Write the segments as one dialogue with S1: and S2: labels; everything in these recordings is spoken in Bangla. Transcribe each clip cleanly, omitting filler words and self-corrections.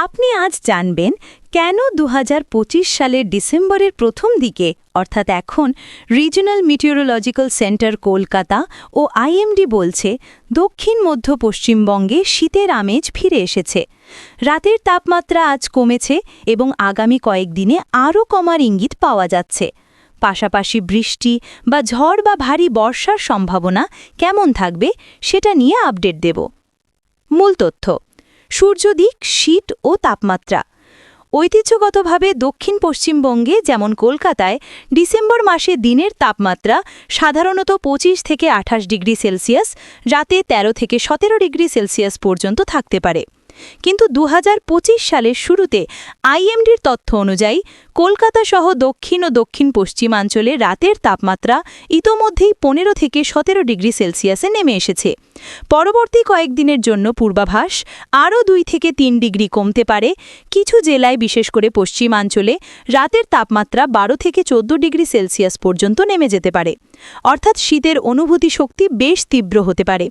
S1: আপনি আজ জানবেন কেন ২০২৫ সালের ডিসেম্বরের প্রথম দিকে অর্থাৎ এখন রিজিওনাল মিটিওরোলজিক্যাল সেন্টার কলকাতা ও আইএমডি বলছে দক্ষিণ মধ্য পশ্চিমবঙ্গে শীতের আমেজ ফিরে এসেছে। রাতের তাপমাত্রা আজ কমেছে এবং আগামী কয়েকদিনে আরও কমার ইঙ্গিত পাওয়া যাচ্ছে। পাশাপাশি বৃষ্টি বা ঝড় বা ভারী বর্ষার সম্ভাবনা কেমন থাকবে সেটা নিয়ে আপডেট দেব। মূল তথ্য: সূর্যদিক, শীত ও তাপমাত্রা। ঐতিহ্যগতভাবে দক্ষিণ পশ্চিমবঙ্গে যেমন কলকাতায় ডিসেম্বর মাসে দিনের তাপমাত্রা সাধারণত ২৫ থেকে ২৮ ডিগ্রি সেলসিয়াস, রাতে ১৩ থেকে ১৭ ডিগ্রি সেলসিয়াস পর্যন্ত থাকতে পারে। কিন্তু ২০২৫ সালের শুরুতে আইএমডির তথ্য অনুযায়ী কলকাতা সহ দক্ষিণ ও দক্ষিণ পশ্চিমাঞ্চলে রাতের তাপমাত্রা ইতোমধ্যেই ১৫ থেকে ১৭ ডিগ্রি সেলসিয়াসে নেমে এসেছে। পরবর্তী কয়েকদিনের জন্য পূর্বাভাস আরও ২ থেকে ৩ ডিগ্রি কমতে পারে। কিছু জেলায়, বিশেষ করে পশ্চিমাঞ্চলে, রাতের তাপমাত্রা ১২ থেকে ১৪ ডিগ্রি সেলসিয়াস পর্যন্ত নেমে যেতে পারে। অর্থাৎ শীতের অনুভূতি শক্তি বেশ তীব্র হতে পারে।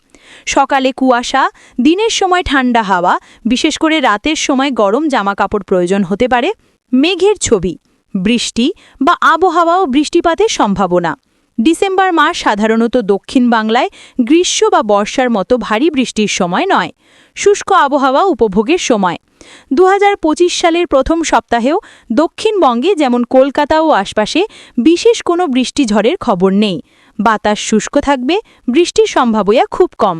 S1: সকালে কুয়াশা, দিনের সময় ঠান্ডা হাওয়া, বিশেষ করে রাতের সময় গরম জামাকাপড় প্রয়োজন হতে পারে। মেঘের ছবি, বৃষ্টি বা আবহাওয়া ও বৃষ্টিপাতের সম্ভাবনা। ডিসেম্বর মাস সাধারণত দক্ষিণ বাংলায় গ্রীষ্ম বা বর্ষার মতো ভারী বৃষ্টির সময় নয়, শুষ্ক আবহাওয়া উপভোগের সময়। ২০২৫ সালের প্রথম সপ্তাহেও দক্ষিণবঙ্গে যেমন কলকাতা ও আশপাশে বিশেষ কোনো বৃষ্টিঝড়ের খবর নেই। বাতাস শুষ্ক থাকবে, বৃষ্টির সম্ভাবনা খুব কম।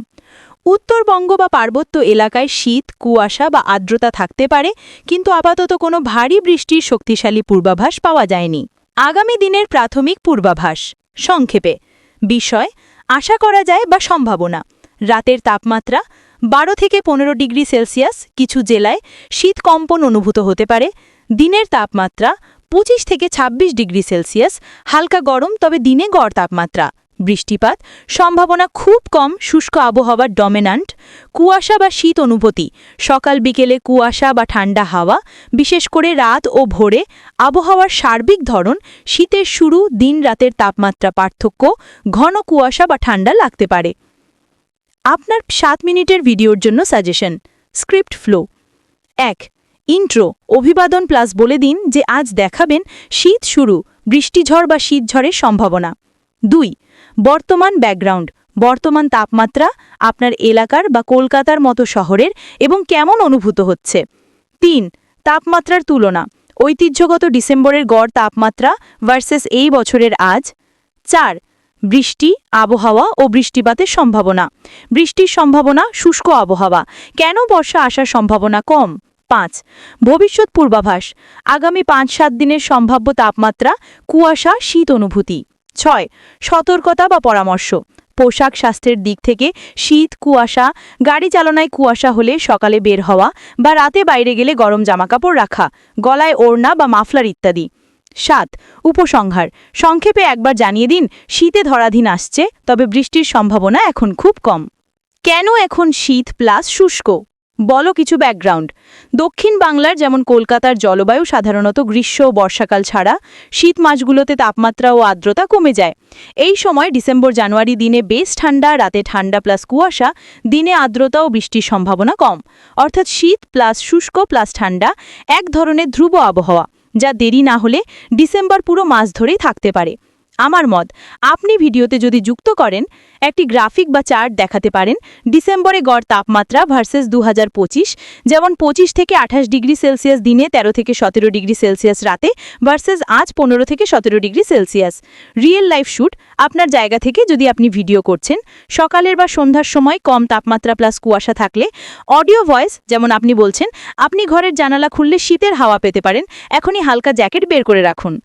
S1: উত্তরবঙ্গ বা পার্বত্য এলাকায় শীত, কুয়াশা বা আর্দ্রতা থাকতে পারে, কিন্তু আপাতত কোনো ভারী বৃষ্টির শক্তিশালী পূর্বাভাস পাওয়া যায়নি। আগামী দিনের প্রাথমিক পূর্বাভাস সংক্ষেপে: বিষয়, আশা করা যায় বা সম্ভাবনা: রাতের তাপমাত্রা ১২ থেকে ১৫ ডিগ্রি সেলসিয়াস, কিছু জেলায় শীত কম্পন অনুভূত হতে পারে। দিনের তাপমাত্রা ২৫ থেকে ২৬ ডিগ্রি সেলসিয়াস, হালকা গরম, তবে দিনে গড় তাপমাত্রা। বৃষ্টিপাত সম্ভাবনা খুব কম, শুষ্ক আবহাওয়ার ডমিন্যান্ট। কুয়াশা বা শীত অনুভূতি: সকাল বিকেলে কুয়াশা বা ঠান্ডা হাওয়া, বিশেষ করে রাত ও ভোরে। আবহাওয়ার সার্বিক ধরন: শীতের শুরু, দিন রাতের তাপমাত্রা পার্থক্য, ঘন কুয়াশা বা ঠান্ডা লাগতে পারে। আপনার ৭ মিনিটের ভিডিওর জন্য সাজেশন। Script flow: ১. ইন্ট্রো, অভিবাদন প্লাস বলে দিন যে আজ দেখাবেন শীত শুরু, বৃষ্টিঝড় বা শীতঝড়ের সম্ভাবনা। ২. বর্তমান ব্যাকগ্রাউন্ড, বর্তমান তাপমাত্রা আপনার এলাকার বা কলকাতার মতো শহরের এবং কেমন অনুভূত হচ্ছে। ৩. তাপমাত্রার তুলনা, ঐতিহ্যগত ডিসেম্বরের গড় তাপমাত্রা ভার্সেস এই বছরের আজ। ৪. বৃষ্টি, আবহাওয়া ও বৃষ্টিপাতের সম্ভাবনা, বৃষ্টির সম্ভাবনা, শুষ্ক আবহাওয়া, কেন বর্ষা আসার সম্ভাবনা কম। ৫. ভবিষ্যৎ পূর্বাভাস, আগামী ৫-৭ দিনের সম্ভাব্য তাপমাত্রা, কুয়াশা, শীত অনুভূতি। ৬. সতর্কতা বা পরামর্শ, পোশাক স্বাস্থ্যের দিক থেকে শীত, কুয়াশা, গাড়ি চালনায় কুয়াশা হলে সকালে বের হওয়া বা রাতে বাইরে গেলে গরম জামাকাপড় রাখা, গলায় ওড়না বা মাফলার ইত্যাদি। ৭. উপসংহার, সংক্ষেপে একবার জানিয়ে দিন শীতে ধরাধীন আসছে, তবে বৃষ্টির সম্ভাবনা এখন খুব কম। কেন এখন শীত প্লাস শুষ্ক? বলো কিছু ব্যাকগ্রাউন্ড। দক্ষিণ বাংলার যেমন কলকাতার জলবায়ু সাধারণত গ্রীষ্ম ও বর্ষাকাল ছাড়া শীত মাসগুলোতে তাপমাত্রা ও আর্দ্রতা কমে যায়। এই সময় ডিসেম্বর জানুয়ারি দিনে বেশ ঠান্ডা, রাতে ঠান্ডা প্লাস কুয়াশা, দিনে আর্দ্রতা ও বৃষ্টির সম্ভাবনা কম। অর্থাৎ শীত প্লাস শুষ্ক প্লাস ঠান্ডা, এক ধরনের ধ্রুব আবহাওয়া, যা দেরি না হলে ডিসেম্বর পুরো মাস ধরেই থাকতে পারে। আমার মত, আপনি ভিডিওতে যদি যুক্ত করেন একটি গ্রাফিক বা চার্ট দেখাতে পারেন ডিসেম্বরে গড় তাপমাত্রা ভার্সেস ২০২৫, যেমন ২৫ থেকে ২৮ ডিগ্রি সেলসিয়াস দিনে, ১৩ থেকে ১৭ ডিগ্রি সেলসিয়াস রাতে, ভার্সেস আজ ১৫ থেকে ১৭ degree Celsius. Real life shoot, আপনার জায়গা থেকে যদি আপনি ভিডিও করছেন, সকালের বা সন্ধ্যার সময় কম তাপমাত্রা প্লাস কুয়াশা থাকলে। অডিও ভয়েস, যেমন আপনি বলছেন আপনি ঘরের জানালা খুললে শীতের হাওয়া পেতে পারেন, এখনই হালকা জ্যাকেট বের করে রাখুন।